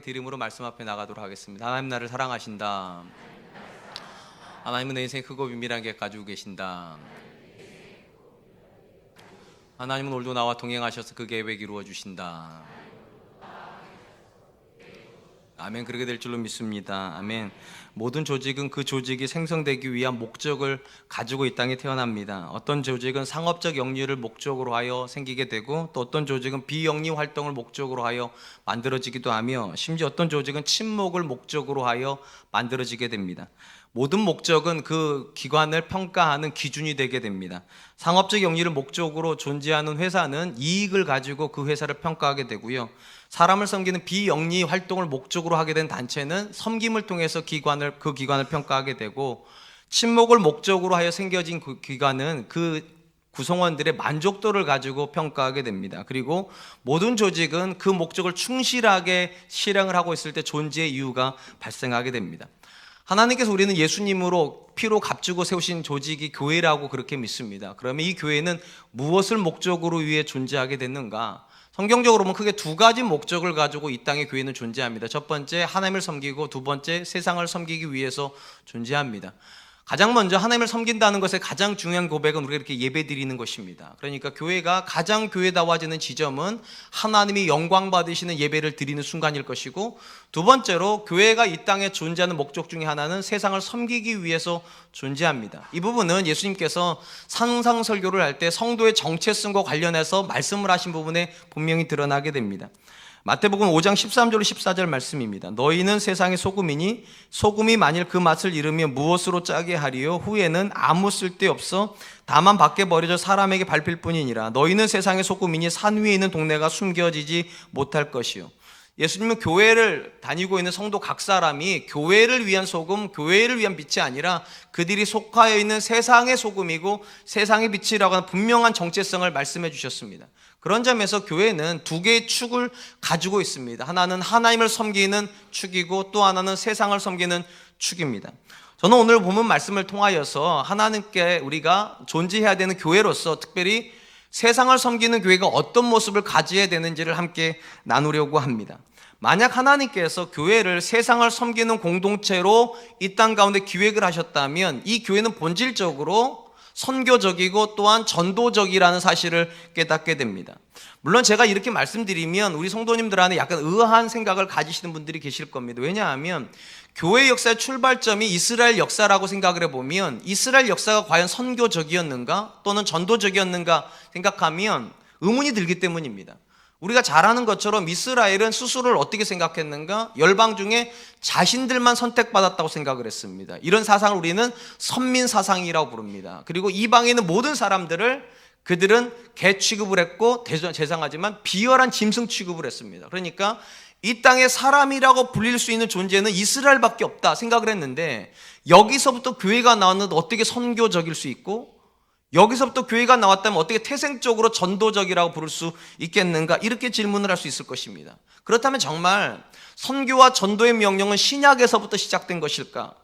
드림으로 말씀 앞에 나가도록 하겠습니다. 하나님 나를 사랑하신다. 하나님은 내 인생에 크고 비밀한 계획 가지고 계신다. 하나님은 오늘도 나와 동행하셔서 그 계획 이루어 주신다. 아멘. 그렇게 될 줄로 믿습니다. 아멘. 모든 조직은 그 조직이 생성되기 위한 목적을 가지고 이 땅에 태어납니다. 어떤 조직은 상업적 영리를 목적으로 하여 생기게 되고, 또 어떤 조직은 비영리 활동을 목적으로 하여 만들어지기도 하며, 심지어 어떤 조직은 친목을 목적으로 하여 만들어지게 됩니다. 모든 목적은 그 기관을 평가하는 기준이 되게 됩니다. 상업적 영리를 목적으로 존재하는 회사는 이익을 가지고 그 회사를 평가하게 되고요. 사람을 섬기는 비영리 활동을 목적으로 하게 된 단체는 섬김을 통해서 그 기관을 평가하게 되고, 친목을 목적으로 하여 생겨진 그 기관은 그 구성원들의 만족도를 가지고 평가하게 됩니다. 그리고 모든 조직은 그 목적을 충실하게 실행을 하고 있을 때 존재의 이유가 발생하게 됩니다. 하나님께서 우리는 예수님으로 피로 값주고 세우신 조직이 교회라고 그렇게 믿습니다. 그러면 이 교회는 무엇을 목적으로 위해 존재하게 됐는가? 성경적으로 보면 크게 두 가지 목적을 가지고 이 땅에 교회는 존재합니다. 첫 번째, 하나님을 섬기고, 두 번째, 세상을 섬기기 위해서 존재합니다. 가장 먼저 하나님을 섬긴다는 것의 가장 중요한 고백은 우리가 이렇게 예배 드리는 것입니다. 그러니까 교회가 가장 교회다워지는 지점은 하나님이 영광 받으시는 예배를 드리는 순간일 것이고, 두 번째로 교회가 이 땅에 존재하는 목적 중에 하나는 세상을 섬기기 위해서 존재합니다. 이 부분은 예수님께서 산상설교를 할 때 성도의 정체성과 관련해서 말씀을 하신 부분에 분명히 드러나게 됩니다. 마태복음 5장 13절 14절 말씀입니다. 너희는 세상의 소금이니 소금이 만일 그 맛을 잃으면 무엇으로 짜게 하리요? 후에는 아무 쓸데없어 다만 밖에 버려져 사람에게 밟힐 뿐이니라. 너희는 세상의 소금이니 산 위에 있는 동네가 숨겨지지 못할 것이요. 예수님은 교회를 다니고 있는 성도 각 사람이 교회를 위한 소금, 교회를 위한 빛이 아니라 그들이 속하여 있는 세상의 소금이고 세상의 빛이라고 하는 분명한 정체성을 말씀해 주셨습니다. 그런 점에서 교회는 두 개의 축을 가지고 있습니다. 하나는 하나님을 섬기는 축이고, 또 하나는 세상을 섬기는 축입니다. 저는 오늘 본문 말씀을 통하여서 하나님께 우리가 존재해야 되는 교회로서 특별히 세상을 섬기는 교회가 어떤 모습을 가져야 되는지를 함께 나누려고 합니다. 만약 하나님께서 교회를 세상을 섬기는 공동체로 이 땅 가운데 기획을 하셨다면 이 교회는 본질적으로 선교적이고 또한 전도적이라는 사실을 깨닫게 됩니다. 물론 제가 이렇게 말씀드리면 우리 성도님들 안에 약간 의아한 생각을 가지시는 분들이 계실 겁니다. 왜냐하면 교회 역사의 출발점이 이스라엘 역사라고 생각을 해보면 이스라엘 역사가 과연 선교적이었는가 또는 전도적이었는가 생각하면 의문이 들기 때문입니다. 우리가 잘 아는 것처럼 이스라엘은 스스로를 어떻게 생각했는가? 열방 중에 자신들만 선택받았다고 생각을 했습니다. 이런 사상을 우리는 선민 사상이라고 부릅니다. 그리고 이방에 있는 모든 사람들을 그들은 개 취급을 했고, 죄송하지만 비열한 짐승 취급을 했습니다. 그러니까 이 땅에 사람이라고 불릴 수 있는 존재는 이스라엘밖에 없다 생각을 했는데, 여기서부터 교회가 나왔는데 어떻게 선교적일 수 있고, 여기서부터 교회가 나왔다면 어떻게 태생적으로 전도적이라고 부를 수 있겠는가? 이렇게 질문을 할 수 있을 것입니다. 그렇다면 정말 선교와 전도의 명령은 신약에서부터 시작된 것일까?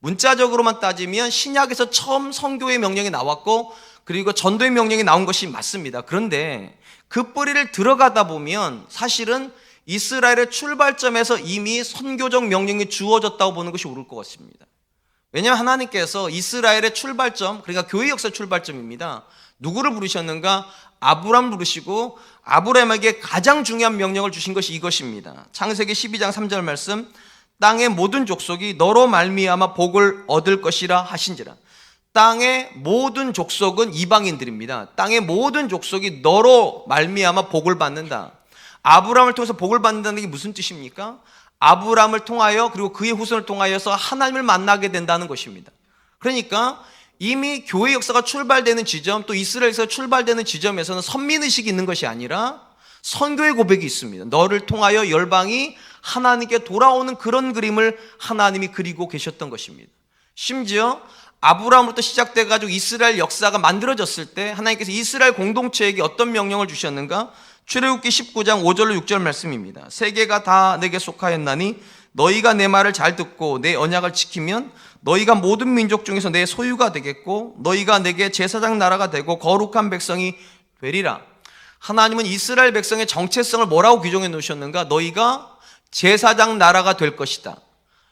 문자적으로만 따지면 신약에서 처음 선교의 명령이 나왔고, 그리고 전도의 명령이 나온 것이 맞습니다. 그런데 그 뿌리를 들어가다 보면 사실은 이스라엘의 출발점에서 이미 선교적 명령이 주어졌다고 보는 것이 옳을 것 같습니다. 왜냐하면 하나님께서 이스라엘의 출발점, 그러니까 교회 역사 출발점입니다. 누구를 부르셨는가? 아브람 부르시고 아브람에게 가장 중요한 명령을 주신 것이 이것입니다. 창세기 12장 3절 말씀, 땅의 모든 족속이 너로 말미암아 복을 얻을 것이라 하신지라. 땅의 모든 족속은 이방인들입니다. 땅의 모든 족속이 너로 말미암아 복을 받는다. 아브람을 통해서 복을 받는다는 게 무슨 뜻입니까? 아브람을 통하여 그리고 그의 후손을 통하여서 하나님을 만나게 된다는 것입니다. 그러니까 이미 교회 역사가 출발되는 지점, 또 이스라엘에서 출발되는 지점에서는 선민의식이 있는 것이 아니라 선교의 고백이 있습니다. 너를 통하여 열방이 하나님께 돌아오는 그런 그림을 하나님이 그리고 계셨던 것입니다. 심지어 아브라함으로부터 시작돼가지고 이스라엘 역사가 만들어졌을 때 하나님께서 이스라엘 공동체에게 어떤 명령을 주셨는가? 출애굽기 19장 5절로 6절 말씀입니다. 세계가 다 내게 속하였나니 너희가 내 말을 잘 듣고 내 언약을 지키면 너희가 모든 민족 중에서 내 소유가 되겠고 너희가 내게 제사장 나라가 되고 거룩한 백성이 되리라. 하나님은 이스라엘 백성의 정체성을 뭐라고 규정해 놓으셨는가? 너희가 제사장 나라가 될 것이다.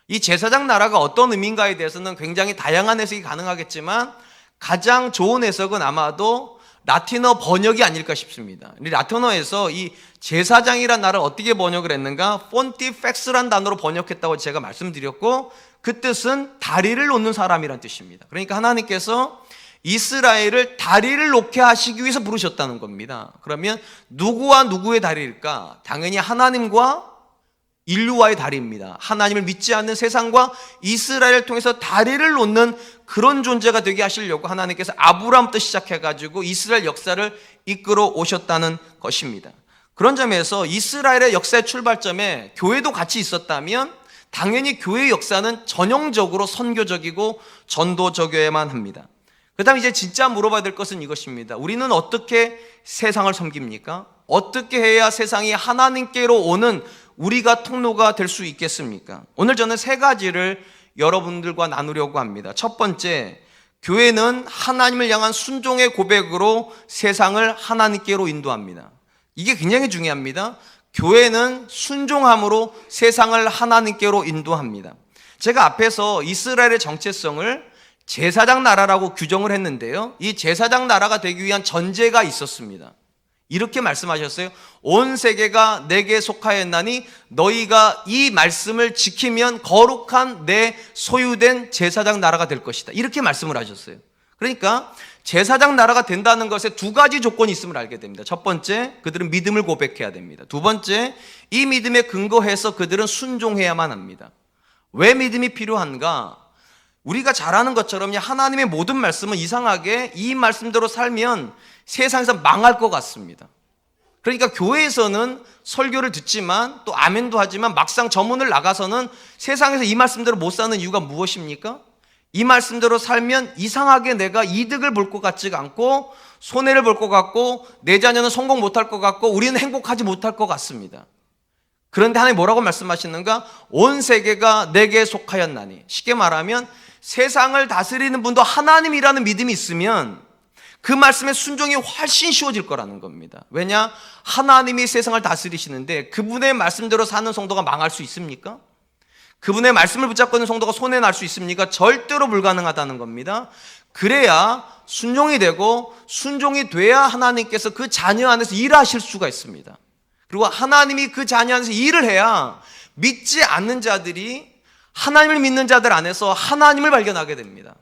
이 제사장 나라가 어떤 의미인가에 대해서는 굉장히 다양한 해석이 가능하겠지만 가장 좋은 해석은 아마도 라틴어 번역이 아닐까 싶습니다. 라틴어에서 이 제사장이란 나라를 어떻게 번역을 했는가? 폰티펙스란 단어로 번역했다고 제가 말씀드렸고, 그 뜻은 다리를 놓는 사람이란 뜻입니다. 그러니까 하나님께서 이스라엘을 다리를 놓게 하시기 위해서 부르셨다는 겁니다. 그러면 누구와 누구의 다리일까? 당연히 하나님과 인류와의 다리입니다. 하나님을 믿지 않는 세상과 이스라엘을 통해서 다리를 놓는 그런 존재가 되게 하시려고 하나님께서 아브라함부터 시작해가지고 이스라엘 역사를 이끌어 오셨다는 것입니다. 그런 점에서 이스라엘의 역사의 출발점에 교회도 같이 있었다면 당연히 교회의 역사는 전형적으로 선교적이고 전도적이어야만 합니다. 그 다음에 이제 진짜 물어봐야 될 것은 이것입니다. 우리는 어떻게 세상을 섬깁니까? 어떻게 해야 세상이 하나님께로 오는 우리가 통로가 될 수 있겠습니까? 오늘 저는 세 가지를 여러분들과 나누려고 합니다. 첫 번째, 교회는 하나님을 향한 순종의 고백으로 세상을 하나님께로 인도합니다. 이게 굉장히 중요합니다. 교회는 순종함으로 세상을 하나님께로 인도합니다. 제가 앞에서 이스라엘의 정체성을 제사장 나라라고 규정을 했는데요, 이 제사장 나라가 되기 위한 전제가 있었습니다. 이렇게 말씀하셨어요. 온 세계가 내게 속하였나니 너희가 이 말씀을 지키면 거룩한 내 소유된 제사장 나라가 될 것이다. 이렇게 말씀을 하셨어요. 그러니까 제사장 나라가 된다는 것에 두 가지 조건이 있음을 알게 됩니다. 첫 번째, 그들은 믿음을 고백해야 됩니다. 두 번째, 이 믿음에 근거해서 그들은 순종해야만 합니다. 왜 믿음이 필요한가? 우리가 잘 아는 것처럼 하나님의 모든 말씀은 이상하게 이 말씀대로 살면 세상에서 망할 것 같습니다. 그러니까 교회에서는 설교를 듣지만 또 아멘도 하지만 막상 저문을 나가서는 세상에서 이 말씀대로 못 사는 이유가 무엇입니까? 이 말씀대로 살면 이상하게 내가 이득을 볼 것 같지가 않고 손해를 볼 것 같고 내 자녀는 성공 못할 것 같고 우리는 행복하지 못할 것 같습니다. 그런데 하나님 뭐라고 말씀하시는가? 온 세계가 내게 속하였나니. 쉽게 말하면 세상을 다스리는 분도 하나님이라는 믿음이 있으면 그 말씀의 순종이 훨씬 쉬워질 거라는 겁니다. 왜냐? 하나님이 세상을 다스리시는데 그분의 말씀대로 사는 성도가 망할 수 있습니까? 그분의 말씀을 붙잡고 있는 성도가 손해날 수 있습니까? 절대로 불가능하다는 겁니다. 그래야 순종이 되고 순종이 돼야 하나님께서 그 자녀 안에서 일하실 수가 있습니다. 그리고 하나님이 그 자녀 안에서 일을 해야 믿지 않는 자들이 하나님을 믿는 자들 안에서 하나님을 발견하게 됩니다.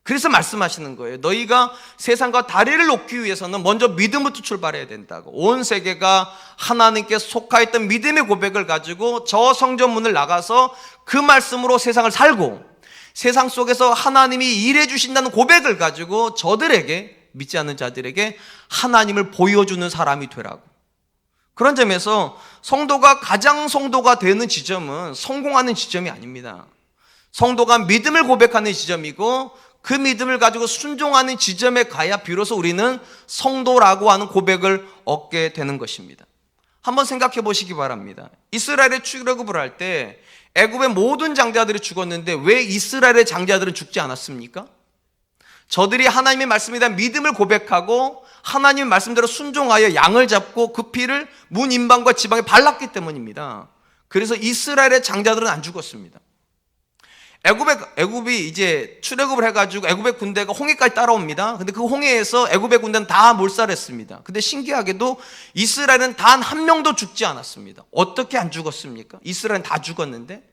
그래서 말씀하시는 거예요. 너희가 세상과 다리를 놓기 위해서는 먼저 믿음부터 출발해야 된다고. 온 세계가 하나님께 속하였던 믿음의 고백을 가지고 저 성전문을 나가서 그 말씀으로 세상을 살고 세상 속에서 하나님이 일해 주신다는 고백을 가지고 저들에게, 믿지 않는 자들에게 하나님을 보여주는 사람이 되라고. 그런 점에서 성도가 가장 성도가 되는 지점은 성공하는 지점이 아닙니다. 성도가 믿음을 고백하는 지점이고 그 믿음을 가지고 순종하는 지점에 가야 비로소 우리는 성도라고 하는 고백을 얻게 되는 것입니다. 한번 생각해 보시기 바랍니다. 이스라엘의 출애굽을 할 때 애굽의 모든 장자들이 죽었는데 왜 이스라엘의 장자들은 죽지 않았습니까? 저들이 하나님의 말씀에 대한 믿음을 고백하고 하나님의 말씀대로 순종하여 양을 잡고 그 피를 문 임방과 지방에 발랐기 때문입니다. 그래서 이스라엘의 장자들은 안 죽었습니다. 애굽이 이제 출애굽을 해가지고 애굽의 군대가 홍해까지 따라옵니다. 근데 그 홍해에서 애굽의 군대는 다 몰살했습니다. 근데 신기하게도 이스라엘은 단 한 명도 죽지 않았습니다. 어떻게 안 죽었습니까? 이스라엘은 다 죽었는데.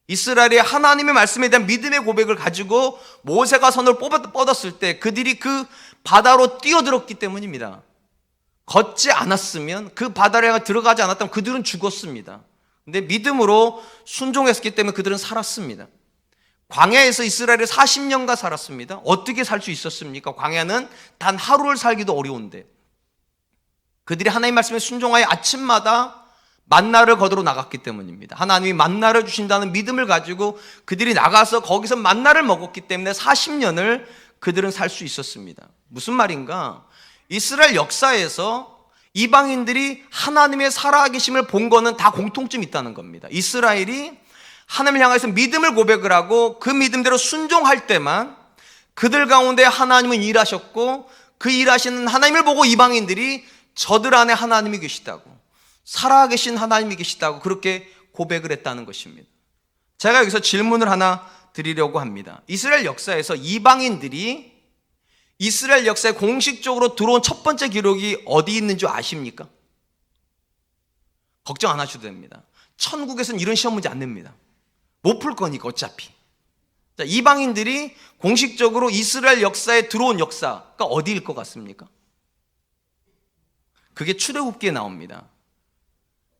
이스라엘이 하나님의 말씀에 대한 믿음의 고백을 가지고 모세가 선을 뻗었을 때 그들이 그 바다로 뛰어들었기 때문입니다. 걷지 않았으면, 그 바다를 향해 들어가지 않았다면 그들은 죽었습니다. 근데 믿음으로 순종했기 때문에 그들은 살았습니다. 광야에서 이스라엘이 40년간 살았습니다. 어떻게 살 수 있었습니까? 광야는 단 하루를 살기도 어려운데 그들이 하나님의 말씀에 순종하여 아침마다 만나를 거두러 나갔기 때문입니다. 하나님이 만나를 주신다는 믿음을 가지고 그들이 나가서 거기서 만나를 먹었기 때문에 40년을 그들은 살 수 있었습니다. 무슨 말인가? 이스라엘 역사에서 이방인들이 하나님의 살아계심을 본 거는 다 공통점이 있다는 겁니다. 이스라엘이 하나님을 향해서 믿음을 고백을 하고 그 믿음대로 순종할 때만 그들 가운데 하나님은 일하셨고 그 일하시는 하나님을 보고 이방인들이 저들 안에 하나님이 계시다고, 살아계신 하나님이 계시다고 그렇게 고백을 했다는 것입니다. 제가 여기서 질문을 하나 드리려고 합니다. 이스라엘 역사에서 이방인들이 이스라엘 역사에 공식적으로 들어온 첫 번째 기록이 어디 있는 줄 아십니까? 걱정 안 하셔도 됩니다. 천국에서는 이런 시험 문제 안 냅니다. 못 풀 거니까 어차피. 자, 이방인들이 공식적으로 이스라엘 역사에 들어온 역사가 어디일 것 같습니까? 그게 출애굽기에 나옵니다.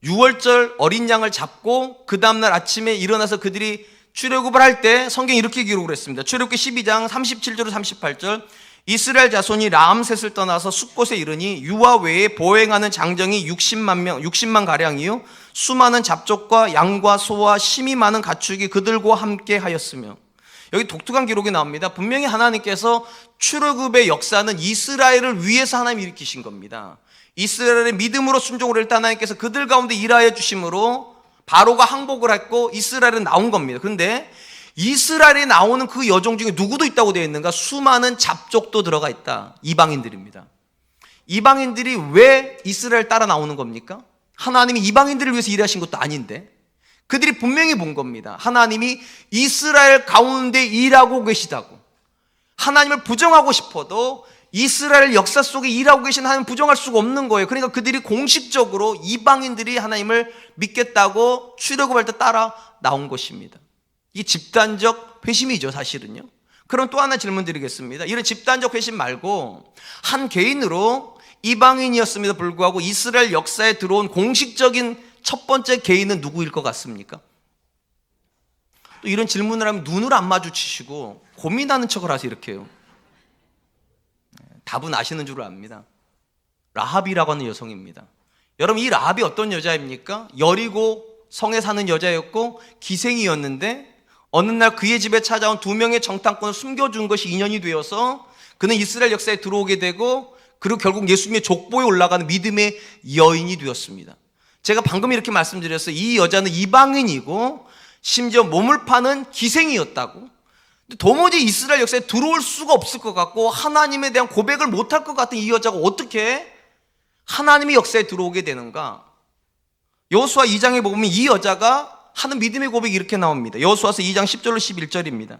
6월절 어린 양을 잡고 그 다음날 아침에 일어나서 그들이 출애굽을 할 때 성경이 이렇게 기록을 했습니다. 출애굽기 12장 37절 38절 이스라엘 자손이 라암셋을 떠나서 숫곳에 이르니 유아 외에 보행하는 장정이 60만 가량이요 수많은 잡족과 양과 소와 심이 많은 가축이 그들과 함께 하였으며. 여기 독특한 기록이 나옵니다. 분명히 하나님께서 출애굽의 역사는 이스라엘을 위해서 하나님이 일으키신 겁니다. 이스라엘의 믿음으로 순종을 할 때 하나님께서 그들 가운데 일하여 주심으로 바로가 항복을 했고 이스라엘은 나온 겁니다. 그런데 이스라엘에 나오는 그 여종 중에 누구도 있다고 되어 있는가? 수많은 잡족도 들어가 있다. 이방인들입니다. 이방인들이 왜 이스라엘 따라 나오는 겁니까? 하나님이 이방인들을 위해서 일하신 것도 아닌데 그들이 분명히 본 겁니다. 하나님이 이스라엘 가운데 일하고 계시다고. 하나님을 부정하고 싶어도 이스라엘 역사 속에 일하고 계신 하나님 부정할 수가 없는 거예요. 그러니까 그들이 공식적으로 이방인들이 하나님을 믿겠다고 출애굽할 때 따라 나온 것입니다. 이게 집단적 회심이죠, 사실은요. 그럼 또 하나 질문 드리겠습니다. 이런 집단적 회심 말고 한 개인으로 이방인이었음에도 불구하고 이스라엘 역사에 들어온 공식적인 첫 번째 개인은 누구일 것 같습니까? 또 이런 질문을 하면 눈을 안 마주치시고 고민하는 척을 하세요. 이렇게요. 답은 아시는 줄 압니다. 라합이라고 하는 여성입니다. 여러분, 이 라합이 어떤 여자입니까? 여리고 성에 사는 여자였고 기생이었는데 어느 날 그의 집에 찾아온 2명의 정탐꾼을 숨겨준 것이 인연이 되어서 그는 이스라엘 역사에 들어오게 되고 그리고 결국 예수님의 족보에 올라가는 믿음의 여인이 되었습니다. 제가 방금 이렇게 말씀드렸어요. 이 여자는 이방인이고 심지어 몸을 파는 기생이었다고. 도무지 이스라엘 역사에 들어올 수가 없을 것 같고 하나님에 대한 고백을 못할 것 같은 이 여자가 어떻게 하나님의 역사에 들어오게 되는가? 여호수아 2장에 보면 이 여자가 하는 믿음의 고백이 이렇게 나옵니다. 여호수아서 2장 10절로 11절입니다.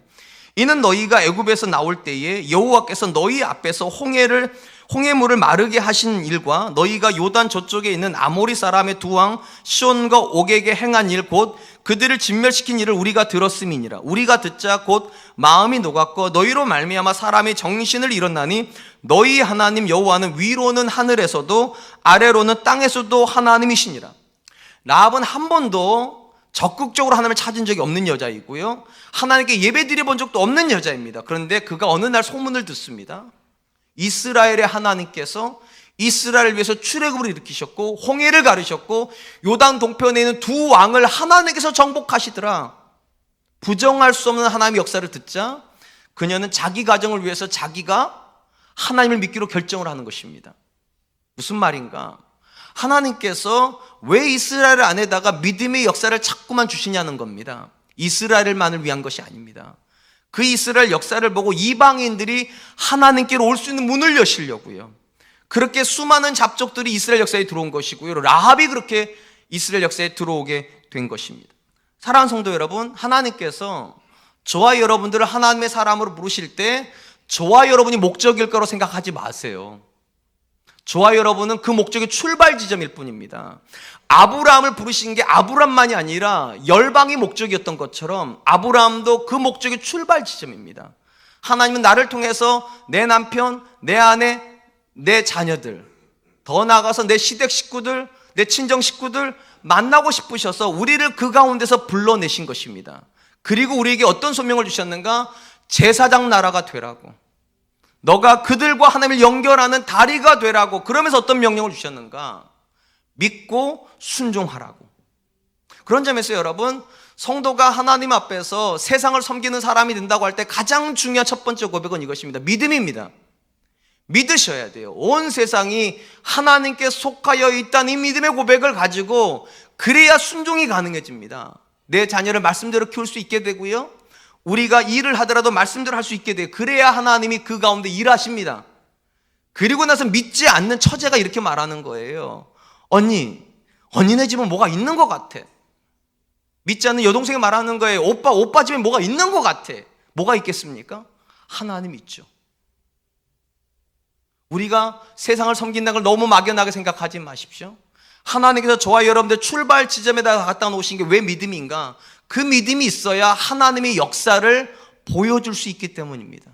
이는 너희가 애굽에서 나올 때에 여호와께서 너희 앞에서 홍해물을 마르게 하신 일과 너희가 요단 저쪽에 있는 아모리 사람의 두 왕 시온과 옥에게 행한 일 곧 그들을 진멸시킨 일을 우리가 들었음이니라. 우리가 듣자 곧 마음이 녹았고 너희로 말미암아 사람이 정신을 잃었나니 너희 하나님 여호와는 위로는 하늘에서도 아래로는 땅에서도 하나님이시니라. 라합은 한 번도 적극적으로 하나님을 찾은 적이 없는 여자이고요, 하나님께 예배 드려본 적도 없는 여자입니다. 그런데 그가 어느 날 소문을 듣습니다. 이스라엘의 하나님께서 이스라엘을 위해서 출애굽을 일으키셨고 홍해를 가르셨고 요단 동편에 있는 두 왕을 하나님께서 정복하시더라. 부정할 수 없는 하나님의 역사를 듣자 그녀는 자기 가정을 위해서 자기가 하나님을 믿기로 결정을 하는 것입니다. 무슨 말인가? 하나님께서 왜 이스라엘 안에다가 믿음의 역사를 자꾸만 주시냐는 겁니다. 이스라엘만을 위한 것이 아닙니다. 그 이스라엘 역사를 보고 이방인들이 하나님께로 올 수 있는 문을 여시려고요. 그렇게 수많은 잡족들이 이스라엘 역사에 들어온 것이고요, 라합이 그렇게 이스라엘 역사에 들어오게 된 것입니다. 사랑하는 성도 여러분, 하나님께서 저와 여러분들을 하나님의 사람으로 부르실 때 저와 여러분이 목적일 거라고 생각하지 마세요. 저와 여러분은 그 목적의 출발 지점일 뿐입니다. 아브라함을 부르신 게 아브람만이 아니라 열방이 목적이었던 것처럼 아브라함도 그 목적의 출발 지점입니다. 하나님은 나를 통해서 내 남편, 내 아내, 내 자녀들, 더 나아가서 내 시댁 식구들, 내 친정 식구들 만나고 싶으셔서 우리를 그 가운데서 불러내신 것입니다. 그리고 우리에게 어떤 소명을 주셨는가? 제사장 나라가 되라고, 너가 그들과 하나님을 연결하는 다리가 되라고. 그러면서 어떤 명령을 주셨는가? 믿고 순종하라고. 그런 점에서 여러분, 성도가 하나님 앞에서 세상을 섬기는 사람이 된다고 할 때 가장 중요한 첫 번째 고백은 이것입니다. 믿음입니다. 믿으셔야 돼요. 온 세상이 하나님께 속하여 있다는 이 믿음의 고백을 가지고 그래야 순종이 가능해집니다. 내 자녀를 말씀대로 키울 수 있게 되고요, 우리가 일을 하더라도 말씀대로 할 수 있게 돼요. 그래야 하나님이 그 가운데 일하십니다. 그리고 나서 믿지 않는 처제가 이렇게 말하는 거예요. 언니네 집은 뭐가 있는 것 같아. 믿지 않는 여동생이 말하는 거예요. 오빠 집에 뭐가 있는 것 같아. 뭐가 있겠습니까? 하나님 있죠. 우리가 세상을 섬긴다는 걸 너무 막연하게 생각하지 마십시오. 하나님께서 저와 여러분들 출발 지점에다 갖다 놓으신 게 왜 믿음인가? 그 믿음이 있어야 하나님의 역사를 보여줄 수 있기 때문입니다.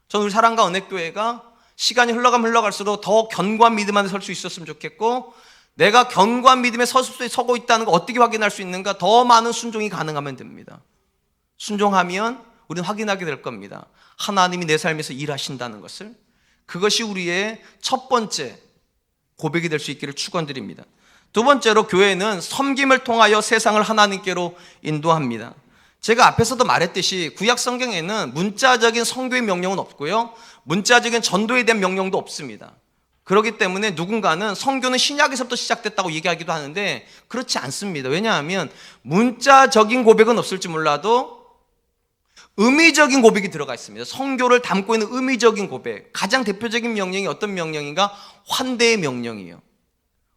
저는 우리 사랑과 은혜교회가 시간이 흘러가면 흘러갈수록 더 견고한 믿음 안에 설 수 있었으면 좋겠고, 내가 견고한 믿음에 서고 있다는 거 어떻게 확인할 수 있는가? 더 많은 순종이 가능하면 됩니다. 순종하면 우리는 확인하게 될 겁니다. 하나님이 내 삶에서 일하신다는 것을. 그것이 우리의 첫 번째 고백이 될 수 있기를 축원드립니다. 두 번째로 교회는 섬김을 통하여 세상을 하나님께로 인도합니다. 제가 앞에서도 말했듯이 구약 성경에는 문자적인 선교의 명령은 없고요, 문자적인 전도에 대한 명령도 없습니다. 그렇기 때문에 누군가는 선교는 신약에서부터 시작됐다고 얘기하기도 하는데 그렇지 않습니다. 왜냐하면 문자적인 고백은 없을지 몰라도 의미적인 고백이 들어가 있습니다. 선교를 담고 있는 의미적인 고백. 가장 대표적인 명령이 어떤 명령인가? 환대의 명령이에요.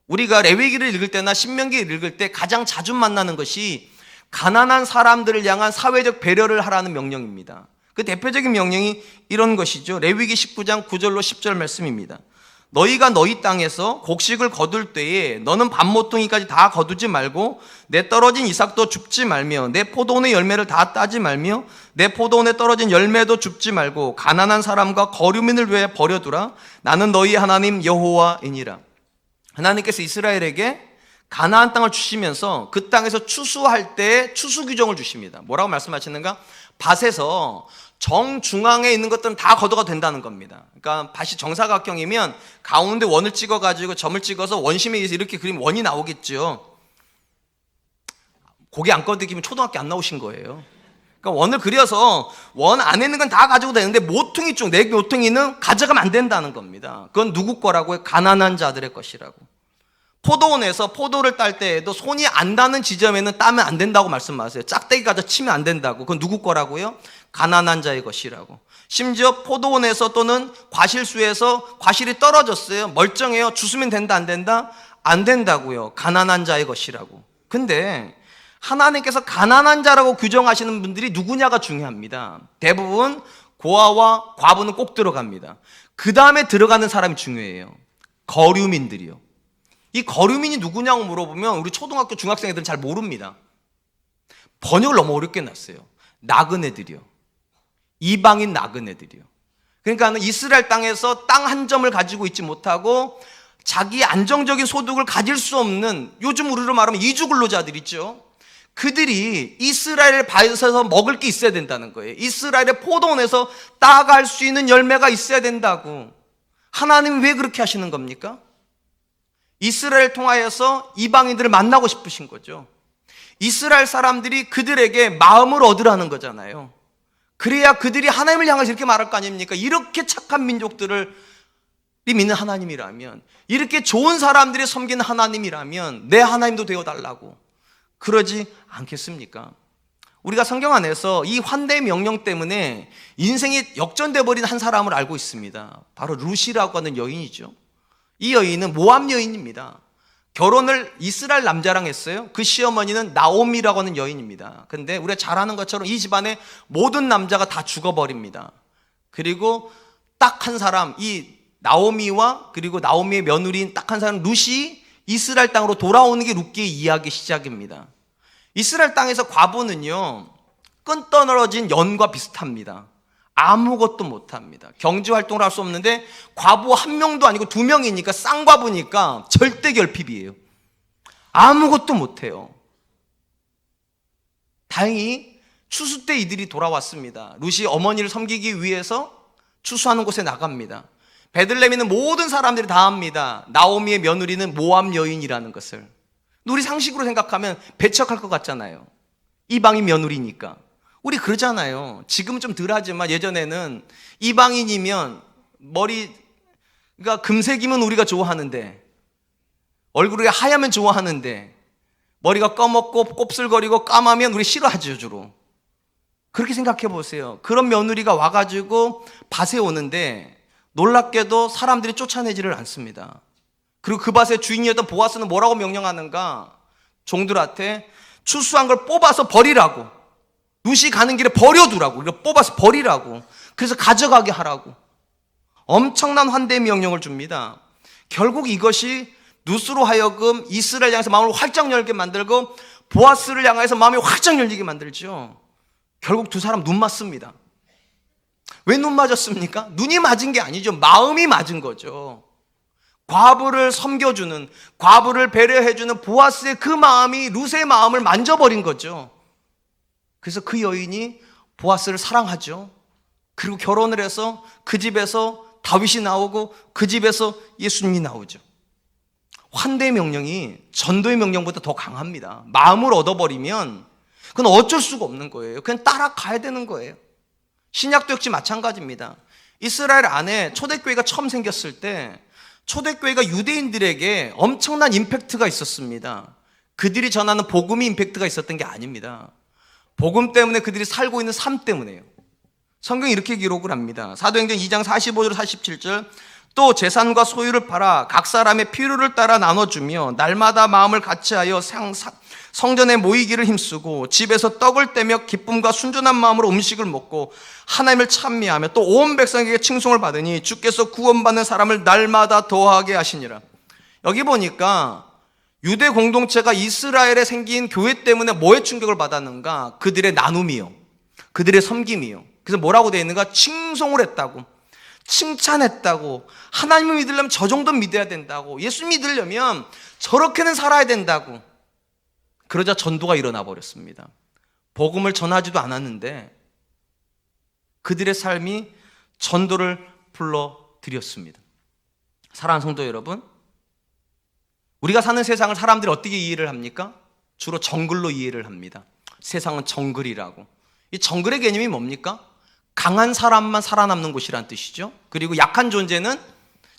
우리가 레위기를 읽을 때나 신명기를 읽을 때 가장 자주 만나는 것이 가난한 사람들을 향한 사회적 배려를 하라는 명령입니다. 그 대표적인 명령이 이런 것이죠. 레위기 19장 9절로 10절 말씀입니다. 너희가 너희 땅에서 곡식을 거둘 때에 너는 밥 모퉁이까지 다 거두지 말고 내 떨어진 이삭도 줍지 말며 내 포도원의 열매를 다 따지 말며 내 포도원에 떨어진 열매도 줍지 말고 가난한 사람과 거류민을 위해 버려두라. 나는 너희 하나님 여호와이니라. 하나님께서 이스라엘에게 가나안 땅을 주시면서 그 땅에서 추수할 때 추수 규정을 주십니다. 뭐라고 말씀하시는가? 밭에서 정중앙에 있는 것들은 다 걷어가 된다는 겁니다. 그러니까 밭이 정사각형이면 가운데 원을 찍어가지고 점을 찍어서 원심에 의해서 이렇게 그리면 원이 나오겠죠. 고기 안 꺼드기면 초등학교 안 나오신 거예요. 그러니까 원을 그려서 원 안에 있는 건 다 가지고 되는데 모퉁이 쪽, 내 모퉁이는 가져가면 안 된다는 겁니다. 그건 누구 거라고요? 가난한 자들의 것이라고. 포도원에서 포도를 딸 때에도 손이 안 닿는 지점에는 따면 안 된다고 말씀하세요. 짝대기 가져 치면 안 된다고. 그건 누구 거라고요? 가난한 자의 것이라고. 심지어 포도원에서 또는 과실수에서 과실이 떨어졌어요. 멀쩡해요. 주스면 된다 안 된다? 안 된다고요. 가난한 자의 것이라고. 근데 하나님께서 가난한 자라고 규정하시는 분들이 누구냐가 중요합니다. 대부분 고아와 과부는 꼭 들어갑니다. 그 다음에 들어가는 사람이 중요해요. 거류민들이요. 이 거류민이 누구냐고 물어보면 우리 초등학교 중학생애들은 잘 모릅니다. 번역을 너무 어렵게 놨어요. 나그네들이요. 이방인 나그네들이요. 그러니까 이스라엘 땅에서 땅 한 점을 가지고 있지 못하고 자기 안정적인 소득을 가질 수 없는, 요즘 우리로 말하면 이주근로자들 있죠. 그들이 이스라엘 밭에서 먹을 게 있어야 된다는 거예요. 이스라엘의 포도원에서 따갈 수 있는 열매가 있어야 된다고. 하나님이 왜 그렇게 하시는 겁니까? 이스라엘 통하여서 이방인들을 만나고 싶으신 거죠. 이스라엘 사람들이 그들에게 마음을 얻으라는 거잖아요. 그래야 그들이 하나님을 향해서 이렇게 말할 거 아닙니까? 이렇게 착한 민족들을 믿는 하나님이라면, 이렇게 좋은 사람들이 섬기는 하나님이라면 내 하나님도 되어달라고 그러지 않겠습니까? 우리가 성경 안에서 이 환대의 명령 때문에 인생이 역전돼 버린 한 사람을 알고 있습니다. 바로 룻이라고 하는 여인이죠. 이 여인은 모압 여인입니다. 결혼을 이스라엘 남자랑 했어요. 그 시어머니는 나오미라고 하는 여인입니다. 근데 우리가 잘 아는 것처럼 이 집안의 모든 남자가 다 죽어버립니다. 그리고 딱 한 사람, 이 나오미와 그리고 나오미의 며느리인 딱 한 사람 룻이 이스라엘 땅으로 돌아오는 게 룻기의 이야기 시작입니다. 이스라엘 땅에서 과부는요, 끈떨어진 연과 비슷합니다. 아무것도 못합니다. 경제활동을 할 수 없는데 과부 한 명도 아니고 두 명이니까 쌍과부니까 절대 결핍이에요. 아무것도 못해요. 다행히 추수 때 이들이 돌아왔습니다. 룻이 어머니를 섬기기 위해서 추수하는 곳에 나갑니다. 베들레헴에 있는 모든 사람들이 다 압니다. 나오미의 며느리는 모압 여인이라는 것을. 우리 상식으로 생각하면 배척할 것 같잖아요. 이방인 며느리니까. 우리 그러잖아요. 지금은 좀 덜하지만 예전에는 이방인이면 머리가 금색이면 우리가 좋아하는데, 얼굴이 하얗면 좋아하는데, 머리가 검었고 곱슬거리고 까마면 우리 싫어하죠, 주로. 그렇게 생각해 보세요. 그런 며느리가 와가지고 밭에 오는데 놀랍게도 사람들이 쫓아내지를 않습니다. 그리고 그 밭의 주인이었던 보아스는 뭐라고 명령하는가? 종들한테 추수한 걸 뽑아서 버리라고. 룻이 가는 길에 버려두라고. 이거 뽑아서 버리라고. 그래서 가져가게 하라고. 엄청난 환대의 명령을 줍니다. 결국 이것이 룻으로 하여금 이스라엘 향해서 마음을 활짝 열게 만들고 보아스를 향해서 마음이 활짝 열리게 만들죠. 결국 두 사람 눈 맞습니다. 왜 눈 맞았습니까? 눈이 맞은 게 아니죠. 마음이 맞은 거죠. 과부를 섬겨주는, 과부를 배려해주는 보아스의 그 마음이 룻의 마음을 만져버린 거죠. 그래서 그 여인이 보아스를 사랑하죠. 그리고 결혼을 해서 그 집에서 다윗이 나오고 그 집에서 예수님이 나오죠. 환대의 명령이 전도의 명령보다 더 강합니다. 마음을 얻어버리면 그건 어쩔 수가 없는 거예요. 그냥 따라가야 되는 거예요. 신약도 역시 마찬가지입니다. 이스라엘 안에 초대교회가 처음 생겼을 때 초대교회가 유대인들에게 엄청난 임팩트가 있었습니다. 그들이 전하는 복음이 임팩트가 있었던 게 아닙니다. 복음 때문에 그들이 살고 있는 삶 때문에요. 성경이 이렇게 기록을 합니다. 사도행전 2장 45절 47절 또 재산과 소유를 팔아 각 사람의 필요를 따라 나눠주며 날마다 마음을 같이하여 성전에 모이기를 힘쓰고 집에서 떡을 떼며 기쁨과 순전한 마음으로 음식을 먹고 하나님을 찬미하며 또 온 백성에게 칭송을 받으니 주께서 구원받는 사람을 날마다 더하게 하시니라. 여기 보니까 유대 공동체가 이스라엘에 생긴 교회 때문에 뭐에 충격을 받았는가? 그들의 나눔이요, 그들의 섬김이요. 그래서 뭐라고 되어 있는가? 칭송을 했다고, 칭찬했다고, 하나님을 믿으려면 저 정도 믿어야 된다고, 예수 믿으려면 저렇게는 살아야 된다고. 그러자 전도가 일어나 버렸습니다. 복음을 전하지도 않았는데 그들의 삶이 전도를 불러들였습니다. 사랑하는 성도 여러분, 우리가 사는 세상을 사람들이 어떻게 이해를 합니까? 주로 정글로 이해를 합니다. 세상은 정글이라고. 이 정글의 개념이 뭡니까? 강한 사람만 살아남는 곳이란 뜻이죠. 그리고 약한 존재는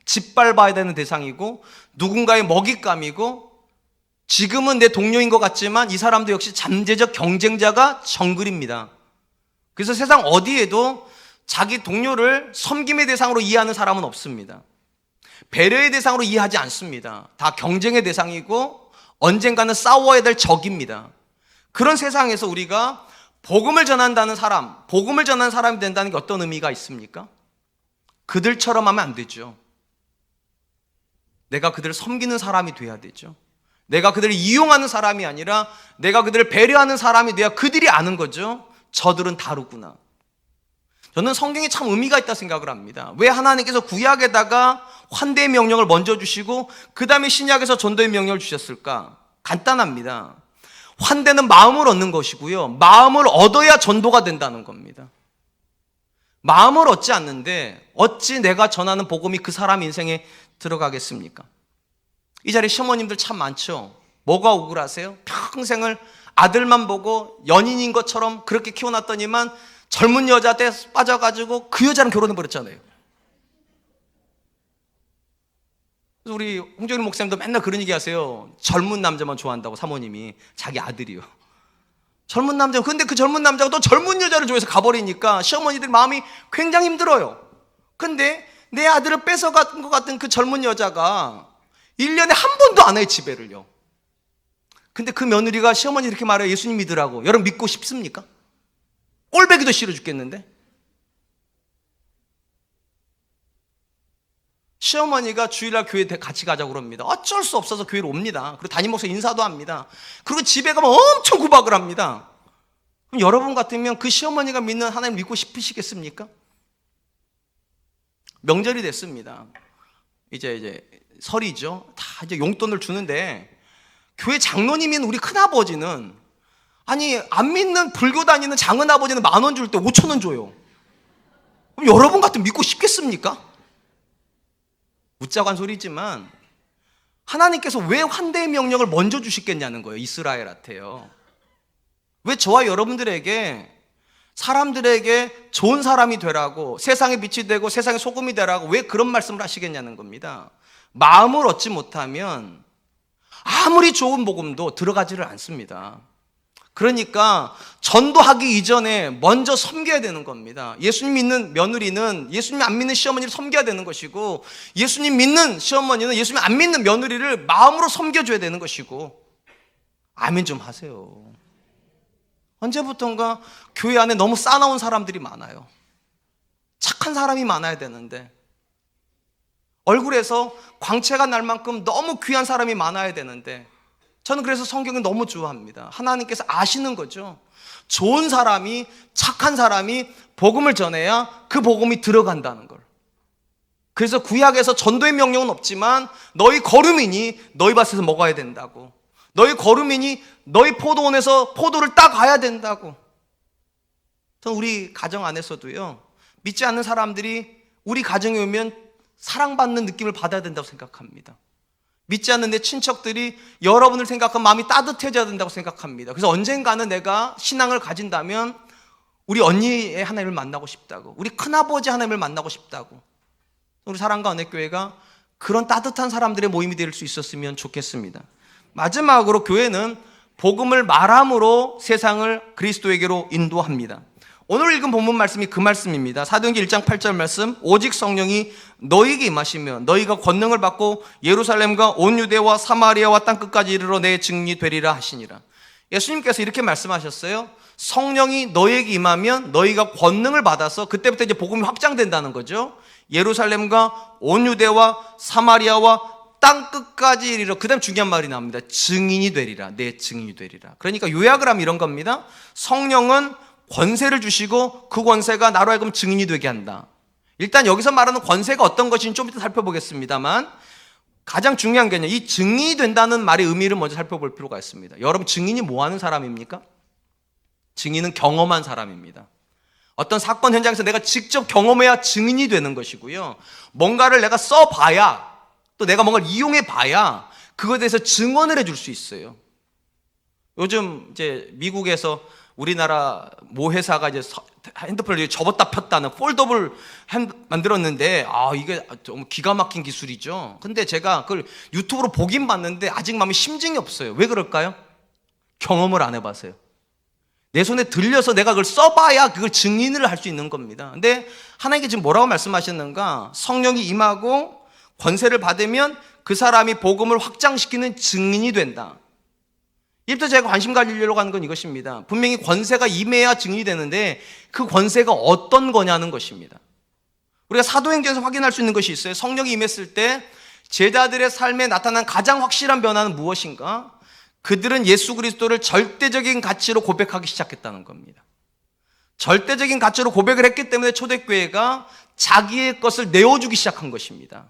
짓밟아야 되는 대상이고 누군가의 먹잇감이고 지금은 내 동료인 것 같지만 이 사람도 역시 잠재적 경쟁자가 정글입니다. 그래서 세상 어디에도 자기 동료를 섬김의 대상으로 이해하는 사람은 없습니다. 배려의 대상으로 이해하지 않습니다. 다 경쟁의 대상이고 언젠가는 싸워야 될 적입니다. 그런 세상에서 우리가 복음을 전한다는 사람, 복음을 전하는 사람이 된다는 게 어떤 의미가 있습니까? 그들처럼 하면 안 되죠. 내가 그들을 섬기는 사람이 돼야 되죠. 내가 그들을 이용하는 사람이 아니라 내가 그들을 배려하는 사람이 돼야 그들이 아는 거죠. 저들은 다르구나. 저는 성경에 참 의미가 있다 생각을 합니다. 왜 하나님께서 구약에다가 환대의 명령을 먼저 주시고 그 다음에 신약에서 전도의 명령을 주셨을까? 간단합니다. 환대는 마음을 얻는 것이고요, 마음을 얻어야 전도가 된다는 겁니다. 마음을 얻지 않는데 어찌 내가 전하는 복음이 그 사람 인생에 들어가겠습니까? 이 자리에 시어머님들 참 많죠. 뭐가 억울하세요? 평생을 아들만 보고 연인인 것처럼 그렇게 키워놨더니만 젊은 여자한테 빠져가지고 그 여자랑 결혼해버렸잖아요. 그래서 우리 홍정일 목사님도 맨날 그런 얘기 하세요. 젊은 남자만 좋아한다고, 사모님이. 자기 아들이요. 젊은 남자. 근데 그 젊은 남자가 또 젊은 여자를 좋아해서 가버리니까 시어머니들 마음이 굉장히 힘들어요. 근데 내 아들을 뺏어간 것 같은 그 젊은 여자가 1년에 한 번도 안 해요, 집에를요. 근데 그 며느리가 시어머니 이렇게 말해요. 예수님 믿으라고. 여러분 믿고 싶습니까? 꼴배기도 싫어 죽겠는데. 시어머니가 주일날 교회 같이 가자고 그럽니다. 어쩔 수 없어서 교회로 옵니다. 그리고 담임 목사 인사도 합니다. 그리고 집에 가면 엄청 구박을 합니다. 그럼 여러분 같으면 그 시어머니가 믿는 하나님 믿고 싶으시겠습니까? 명절이 됐습니다. 이제 설이죠. 다 이제 용돈을 주는데 교회 장로님인 우리 큰아버지는, 아니 안 믿는 불교 다니는 작은아버지는 10,000원 줄 때 5,000원 줘요. 그럼 여러분 같으면 믿고 싶겠습니까? 웃자고 한 소리지만 하나님께서 왜 환대의 명령을 먼저 주시겠냐는 거예요. 이스라엘한테요. 왜 저와 여러분들에게, 사람들에게 좋은 사람이 되라고, 세상의 빛이 되고 세상의 소금이 되라고 왜 그런 말씀을 하시겠냐는 겁니다. 마음을 얻지 못하면 아무리 좋은 복음도 들어가지를 않습니다. 그러니까 전도하기 이전에 먼저 섬겨야 되는 겁니다. 예수님 믿는 며느리는 예수님 안 믿는 시어머니를 섬겨야 되는 것이고, 예수님 믿는 시어머니는 예수님 안 믿는 며느리를 마음으로 섬겨줘야 되는 것이고, 아멘 좀 하세요. 언제부턴가 교회 안에 너무 싸나운 사람들이 많아요. 착한 사람이 많아야 되는데, 얼굴에서 광채가 날 만큼 너무 귀한 사람이 많아야 되는데, 저는 그래서 성경을 너무 좋아합니다. 하나님께서 아시는 거죠. 좋은 사람이, 착한 사람이 복음을 전해야 그 복음이 들어간다는 걸. 그래서 구약에서 전도의 명령은 없지만 너희 거루민이 너희 밭에서 먹어야 된다고, 너희 거루민이 너희 포도원에서 포도를 따가야 된다고. 저는 우리 가정 안에서도요, 믿지 않는 사람들이 우리 가정에 오면 사랑받는 느낌을 받아야 된다고 생각합니다. 믿지 않는 내 친척들이 여러분을 생각하면 마음이 따뜻해져야 된다고 생각합니다. 그래서 언젠가는 내가 신앙을 가진다면 우리 언니의 하나님을 만나고 싶다고, 우리 큰아버지 하나님을 만나고 싶다고. 우리 사랑과 은혜교회가 그런 따뜻한 사람들의 모임이 될 수 있었으면 좋겠습니다. 마지막으로 교회는 복음을 말함으로 세상을 그리스도에게로 인도합니다. 오늘 읽은 본문 말씀이 그 말씀입니다. 사도행전 1장 8절 말씀, 오직 성령이 너희에게 임하시면 너희가 권능을 받고 예루살렘과 온 유대와 사마리아와 땅끝까지 이르러 내 증인이 되리라 하시니라. 예수님께서 이렇게 말씀하셨어요. 성령이 너희에게 임하면 너희가 권능을 받아서, 그때부터 이제 복음이 확장된다는 거죠. 예루살렘과 온 유대와 사마리아와 땅끝까지 이르러, 그 다음 중요한 말이 나옵니다. 증인이 되리라. 내 증인이 되리라. 그러니까 요약을 하면 이런 겁니다. 성령은 권세를 주시고 그 권세가 나로 하여금 증인이 되게 한다. 일단 여기서 말하는 권세가 어떤 것인지 좀 이따 살펴보겠습니다만, 가장 중요한 개념, 이 증인이 된다는 말의 의미를 먼저 살펴볼 필요가 있습니다. 여러분, 증인이 뭐 하는 사람입니까? 증인은 경험한 사람입니다. 어떤 사건 현장에서 내가 직접 경험해야 증인이 되는 것이고요, 뭔가를 내가 써봐야, 또 내가 뭔가를 이용해 봐야 그것에 대해서 증언을 해줄 수 있어요. 요즘 이제 미국에서 우리나라 모 회사가 이제 핸드폰을 접었다 폈다는 폴더블 만들었는데, 이게 좀 기가 막힌 기술이죠. 근데 제가 그걸 유튜브로 보긴 봤는데 아직 마음에 심증이 없어요. 왜 그럴까요? 경험을 안 해봐서요. 내 손에 들려서 내가 그걸 써봐야 그걸 증인을 할 수 있는 겁니다. 근데 하나님께 지금 뭐라고 말씀하셨는가? 성령이 임하고 권세를 받으면 그 사람이 복음을 확장시키는 증인이 된다. 이부터 제가 관심 가지려고 하는 건 이것입니다. 분명히 권세가 임해야 증인이 되는데 그 권세가 어떤 거냐는 것입니다. 우리가 사도행전에서 확인할 수 있는 것이 있어요. 성령이 임했을 때 제자들의 삶에 나타난 가장 확실한 변화는 무엇인가? 그들은 예수 그리스도를 절대적인 가치로 고백하기 시작했다는 겁니다. 절대적인 가치로 고백을 했기 때문에 초대교회가 자기의 것을 내어주기 시작한 것입니다.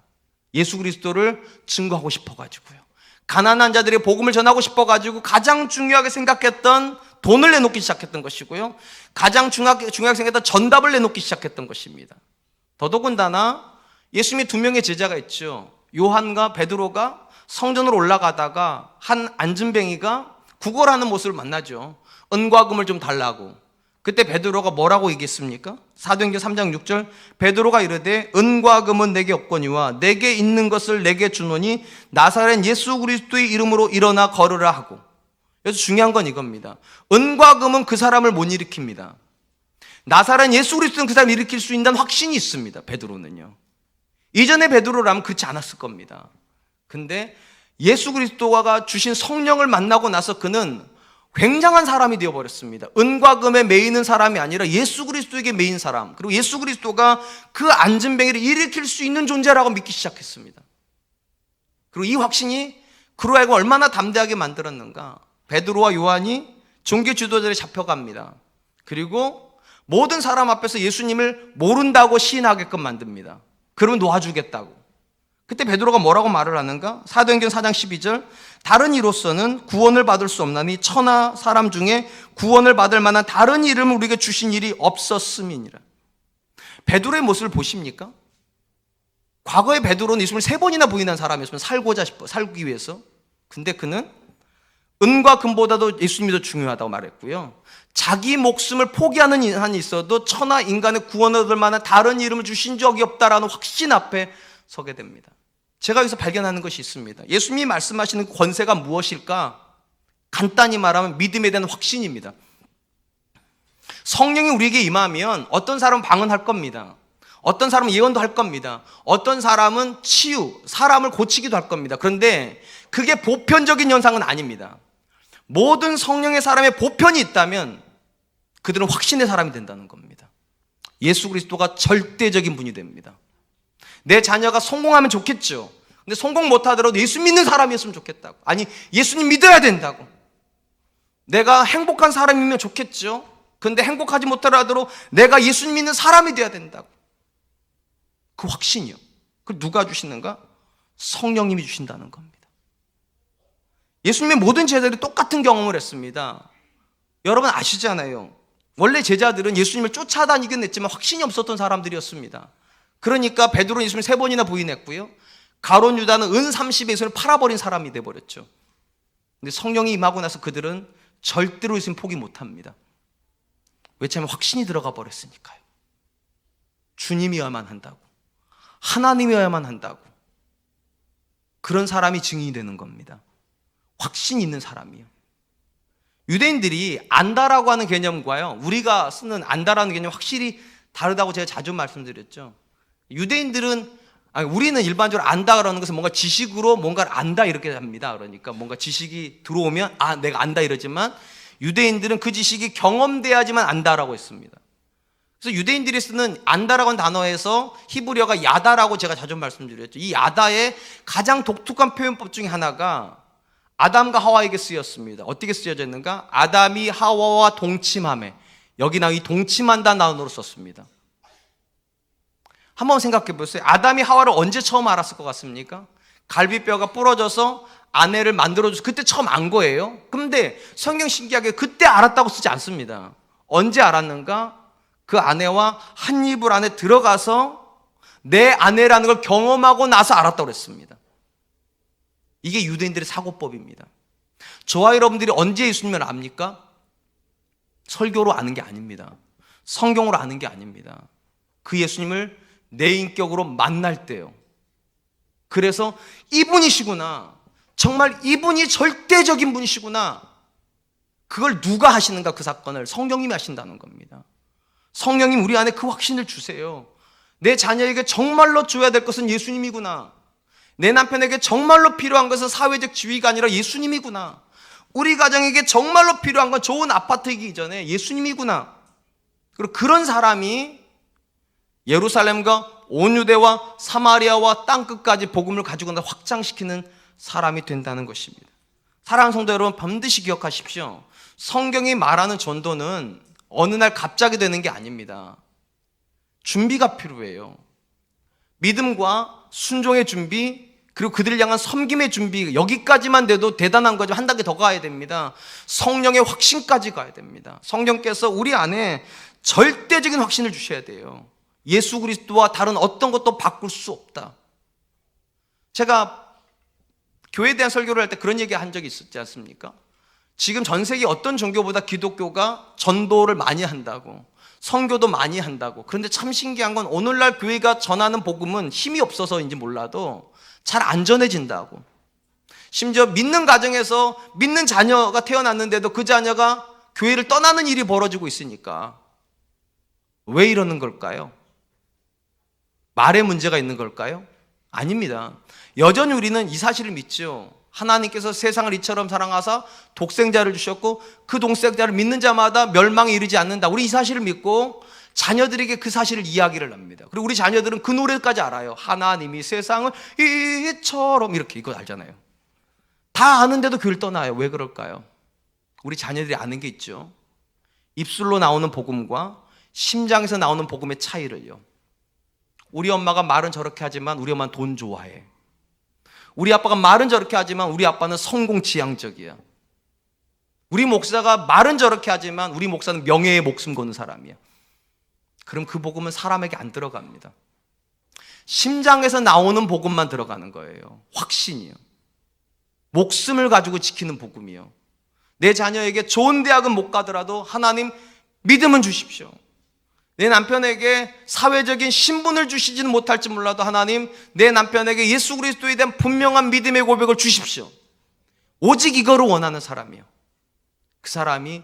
예수 그리스도를 증거하고 싶어가지고요, 가난한 자들의 복음을 전하고 싶어가지고 가장 중요하게 생각했던 돈을 내놓기 시작했던 것이고요, 가장 중요하게 생각했던 전답을 내놓기 시작했던 것입니다. 더더군다나 예수님의 두 명의 제자가 있죠. 요한과 베드로가 성전으로 올라가다가 한 안진뱅이가 구걸하는 모습을 만나죠. 은과 금을 좀 달라고. 그때 베드로가 뭐라고 얘기했습니까? 사도행전 3장 6절, 베드로가 이르되 은과 금은 내게 없거니와 내게 있는 것을 내게 주노니 나사렛 예수 그리스도의 이름으로 일어나 걸으라 하고. 그래서 중요한 건 이겁니다. 은과 금은 그 사람을 못 일으킵니다. 나사렛 예수 그리스도는 그 사람을 일으킬 수 있다는 확신이 있습니다. 베드로는요. 이전에 베드로라면 그렇지 않았을 겁니다. 근데 예수 그리스도가 주신 성령을 만나고 나서 그는 굉장한 사람이 되어버렸습니다. 은과 금에 매이는 사람이 아니라 예수 그리스도에게 매인 사람, 그리고 예수 그리스도가 그 안진뱅이를 일으킬 수 있는 존재라고 믿기 시작했습니다. 그리고 이 확신이 그로 하여금 얼마나 담대하게 만들었는가? 베드로와 요한이 종교 지도자들이 잡혀갑니다. 그리고 모든 사람 앞에서 예수님을 모른다고 시인하게끔 만듭니다. 그러면 놓아주겠다고. 그때 베드로가 뭐라고 말을 하는가? 사도행전 4장 12절, 다른 이로서는 구원을 받을 수 없나니 천하 사람 중에 구원을 받을 만한 다른 이름을 우리에게 주신 일이 없었음이니라. 베드로의 모습을 보십니까? 과거에 베드로는 예수님을 3번이나 부인한 사람이었으면 살기 위해서. 근데 그는 은과 금보다도 예수님이 더 중요하다고 말했고요, 자기 목숨을 포기하는 한이 있어도 천하 인간의 구원을 얻을 만한 다른 이름을 주신 적이 없다라는 확신 앞에 서게 됩니다. 제가 여기서 발견하는 것이 있습니다. 예수님이 말씀하시는 권세가 무엇일까? 간단히 말하면 믿음에 대한 확신입니다. 성령이 우리에게 임하면 어떤 사람은 방언할 겁니다. 어떤 사람은 예언도 할 겁니다. 어떤 사람은 치유, 사람을 고치기도 할 겁니다. 그런데 그게 보편적인 현상은 아닙니다. 모든 성령의 사람의 보편이 있다면 그들은 확신의 사람이 된다는 겁니다. 예수 그리스도가 절대적인 분이 됩니다. 내 자녀가 성공하면 좋겠죠. 근데 성공 못하더라도 예수 믿는 사람이었으면 좋겠다고. 아니, 예수님 믿어야 된다고. 내가 행복한 사람이면 좋겠죠. 근데 행복하지 못하더라도 내가 예수님 믿는 사람이 되어야 된다고. 그 확신이요. 그걸 누가 주시는가? 성령님이 주신다는 겁니다. 예수님의 모든 제자들이 똑같은 경험을 했습니다. 여러분 아시잖아요. 원래 제자들은 예수님을 쫓아다니긴 했지만 확신이 없었던 사람들이었습니다. 그러니까 베드로는 예수님을 3번이나 부인했고요. 가룟 유다는 은 30에 예수님을 팔아버린 사람이 돼버렸죠. 근데 성령이 임하고 나서 그들은 절대로 예수님 포기 못합니다. 왜냐하면 확신이 들어가 버렸으니까요. 주님이어야만 한다고, 하나님이어야만 한다고. 그런 사람이 증인이 되는 겁니다. 확신이 있는 사람이요. 유대인들이 안다라고 하는 개념과요, 우리가 쓰는 안다라는 개념 확실히 다르다고 제가 자주 말씀드렸죠. 유대인들은, 우리는 일반적으로 안다 그러는 것은 뭔가 지식으로 뭔가를 안다 이렇게 합니다. 그러니까 뭔가 지식이 들어오면 내가 안다 이러지만 유대인들은 그 지식이 경험돼야지만 안다라고 했습니다. 그래서 유대인들이 쓰는 안다라고 하는 단어에서 히브리어가 야다라고 제가 자주 말씀드렸죠. 이 야다의 가장 독특한 표현법 중에 하나가 아담과 하와에게 쓰였습니다. 어떻게 쓰여졌는가? 아담이 하와와 동침함에, 여기나 이 동침한다는 단어로 썼습니다. 한번 생각해 보세요. 아담이 하와를 언제 처음 알았을 것 같습니까? 갈비뼈가 부러져서 아내를 만들어줘서 그때 처음 안 거예요. 그런데 성경 신기하게 그때 알았다고 쓰지 않습니다. 언제 알았는가? 그 아내와 한 이불 안에 들어가서 내 아내라는 걸 경험하고 나서 알았다고 그랬습니다. 이게 유대인들의 사고법입니다. 저와 여러분들이 언제 예수님을 압니까? 설교로 아는 게 아닙니다. 성경으로 아는 게 아닙니다. 그 예수님을 내 인격으로 만날 때요. 그래서 이분이시구나, 정말 이분이 절대적인 분이시구나, 그걸 누가 하시는가? 그 사건을 성령님이 하신다는 겁니다. 성령님 우리 안에 그 확신을 주세요. 내 자녀에게 정말로 줘야 될 것은 예수님이구나. 내 남편에게 정말로 필요한 것은 사회적 지위가 아니라 예수님이구나. 우리 가정에게 정말로 필요한 건 좋은 아파트이기 이전에 예수님이구나. 그리고 그런 사람이 예루살렘과 온 유대와 사마리아와 땅끝까지 복음을 가지고 나서 확장시키는 사람이 된다는 것입니다. 사랑하는 성도 여러분, 반드시 기억하십시오. 성경이 말하는 전도는 어느 날 갑자기 되는 게 아닙니다. 준비가 필요해요. 믿음과 순종의 준비, 그리고 그들을 향한 섬김의 준비, 여기까지만 돼도 대단한 거죠. 한 단계 더 가야 됩니다. 성령의 확신까지 가야 됩니다. 성령께서 우리 안에 절대적인 확신을 주셔야 돼요. 예수 그리스도와 다른 어떤 것도 바꿀 수 없다. 제가 교회에 대한 설교를 할 때 그런 얘기 한 적이 있었지 않습니까? 지금 전 세계 어떤 종교보다 기독교가 전도를 많이 한다고, 선교도 많이 한다고. 그런데 참 신기한 건 오늘날 교회가 전하는 복음은 힘이 없어서인지 몰라도 잘 안 전해진다고. 심지어 믿는 가정에서 믿는 자녀가 태어났는데도 그 자녀가 교회를 떠나는 일이 벌어지고 있으니까. 왜 이러는 걸까요? 말에 문제가 있는 걸까요? 아닙니다. 여전히 우리는 이 사실을 믿죠. 하나님께서 세상을 이처럼 사랑하사 독생자를 주셨고 그 독생자를 믿는 자마다 멸망에 이르지 않는다. 우리 이 사실을 믿고 자녀들에게 그 사실을 이야기를 합니다. 그리고 우리 자녀들은 그 노래까지 알아요. 하나님이 세상을 이처럼, 이렇게, 이거 알잖아요. 다 아는데도 교회를 떠나요. 왜 그럴까요? 우리 자녀들이 아는 게 있죠. 입술로 나오는 복음과 심장에서 나오는 복음의 차이를요. 우리 엄마가 말은 저렇게 하지만 우리 엄마는 돈 좋아해. 우리 아빠가 말은 저렇게 하지만 우리 아빠는 성공 지향적이야. 우리 목사가 말은 저렇게 하지만 우리 목사는 명예에 목숨 거는 사람이야. 그럼 그 복음은 사람에게 안 들어갑니다. 심장에서 나오는 복음만 들어가는 거예요. 확신이요. 목숨을 가지고 지키는 복음이요. 내 자녀에게 좋은 대학은 못 가더라도 하나님 믿음은 주십시오. 내 남편에게 사회적인 신분을 주시지는 못할지 몰라도 하나님 내 남편에게 예수 그리스도에 대한 분명한 믿음의 고백을 주십시오. 오직 이거를 원하는 사람이요. 그 사람이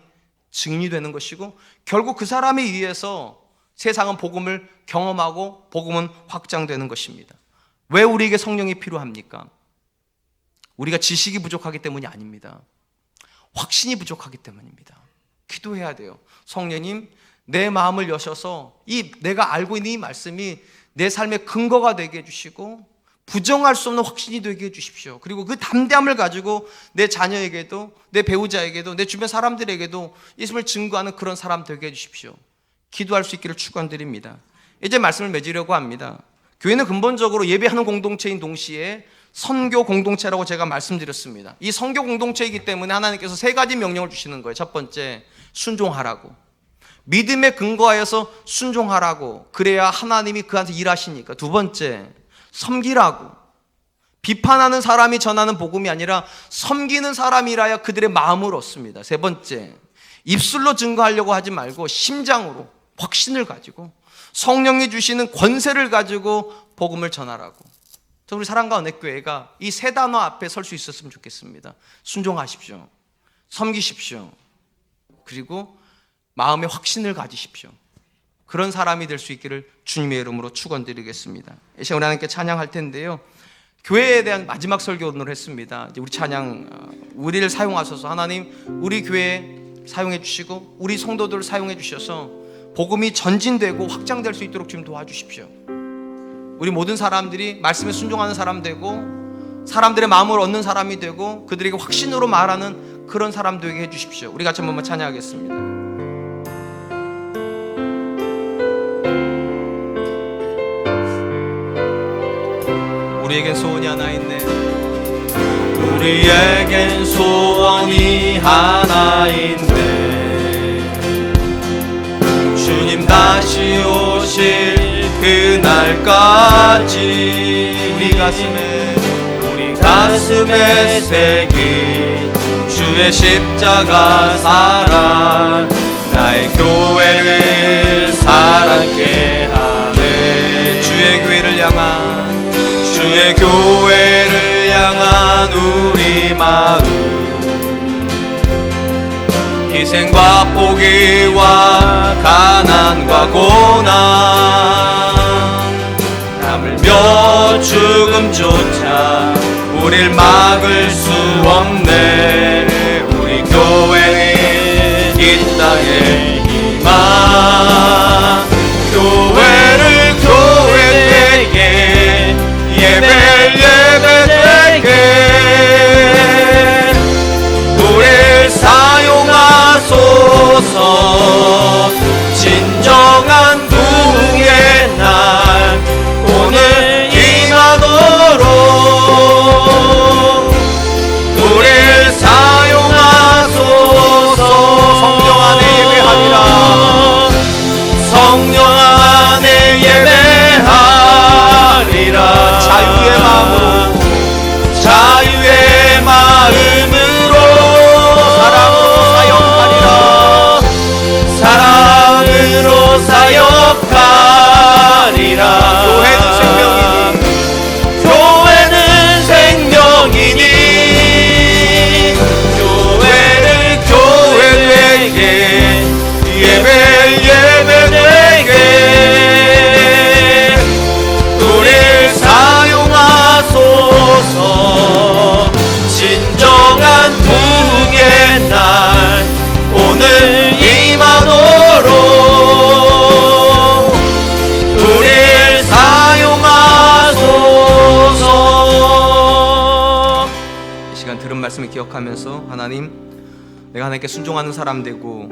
증인이 되는 것이고 결국 그 사람에 의해서 세상은 복음을 경험하고 복음은 확장되는 것입니다. 왜 우리에게 성령이 필요합니까? 우리가 지식이 부족하기 때문이 아닙니다. 확신이 부족하기 때문입니다. 기도해야 돼요. 성령님, 내 마음을 여셔서 이 내가 알고 있는 이 말씀이 내 삶의 근거가 되게 해주시고 부정할 수 없는 확신이 되게 해주십시오. 그리고 그 담대함을 가지고 내 자녀에게도, 내 배우자에게도, 내 주변 사람들에게도 예수님을 증거하는 그런 사람 되게 해주십시오. 기도할 수 있기를 축원드립니다. 이제 말씀을 맺으려고 합니다. 교회는 근본적으로 예배하는 공동체인 동시에 선교 공동체라고 제가 말씀드렸습니다. 이 선교 공동체이기 때문에 하나님께서 세 가지 명령을 주시는 거예요. 첫 번째, 순종하라고. 믿음에 근거하여서 순종하라고. 그래야 하나님이 그한테 일하시니까. 두 번째, 섬기라고. 비판하는 사람이 전하는 복음이 아니라 섬기는 사람이라야 그들의 마음을 얻습니다. 세 번째, 입술로 증거하려고 하지 말고 심장으로 확신을 가지고 성령이 주시는 권세를 가지고 복음을 전하라고. 우리 사랑과 은혜교회가 이 세 단어 앞에 설 수 있었으면 좋겠습니다. 순종하십시오. 섬기십시오. 그리고 마음의 확신을 가지십시오. 그런 사람이 될 수 있기를 주님의 이름으로 축원드리겠습니다. 이 시간 우리 하나님께 찬양할 텐데요. 교회에 대한 마지막 설교 오늘 했습니다. 이제 우리 찬양, 우리를 사용하셔서 하나님 우리 교회 사용해 주시고 우리 성도들을 사용해 주셔서 복음이 전진되고 확장될 수 있도록 좀 도와주십시오. 우리 모든 사람들이 말씀에 순종하는 사람 되고 사람들의 마음을 얻는 사람이 되고 그들에게 확신으로 말하는 그런 사람 되게 해주십시오. 우리 같이 한 번만 찬양하겠습니다. 우리에겐 소원이 하나 있네. 우리에겐 소원이 하나 있네. 주님 다시 오실 그날까지 우리 가슴에 새긴 주의 십자가 사랑 나의 교회를 사랑케 하네. 주의 교회를 향한 우리 마음 희생과 포기와 가난과 고난 하물며 죽음조차 우릴 막을 수 없네. 우리 교회는 이 땅의 희망 교회를 교회되게 예배되게 우릴 사용하소서. 진정한 부흥의 날 오늘 임하도록 우릴 사용하소서. 성령 안에 예배하리라. 성령 안에 예배하리라. 자유의 마음으로 사랑으로 사역하리라. 교회는 생명이니 교회를 교회되게 예배되게 우릴 사용하소서. 진정한 부흥의 날 오늘 임하도록 우릴 사용하소서. 이 시간 들은 말씀을 기억하면서 하나님, 내가 하나님께 순종하는 사람 되고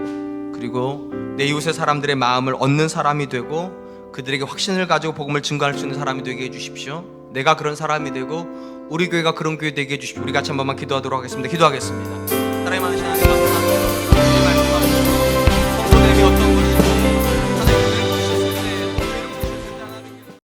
그리고 내 이웃의 사람들의 마음을 얻는 사람이 되고 그들에게 확신을 가지고 복음을 증거할 수 있는 사람이 되게 해주십시오. 내가 그런 사람이 되고 우리 교회가 그런 교회 되게 해주십시오. 우리 같이 한 번만 기도하도록 하겠습니다. 기도하겠습니다.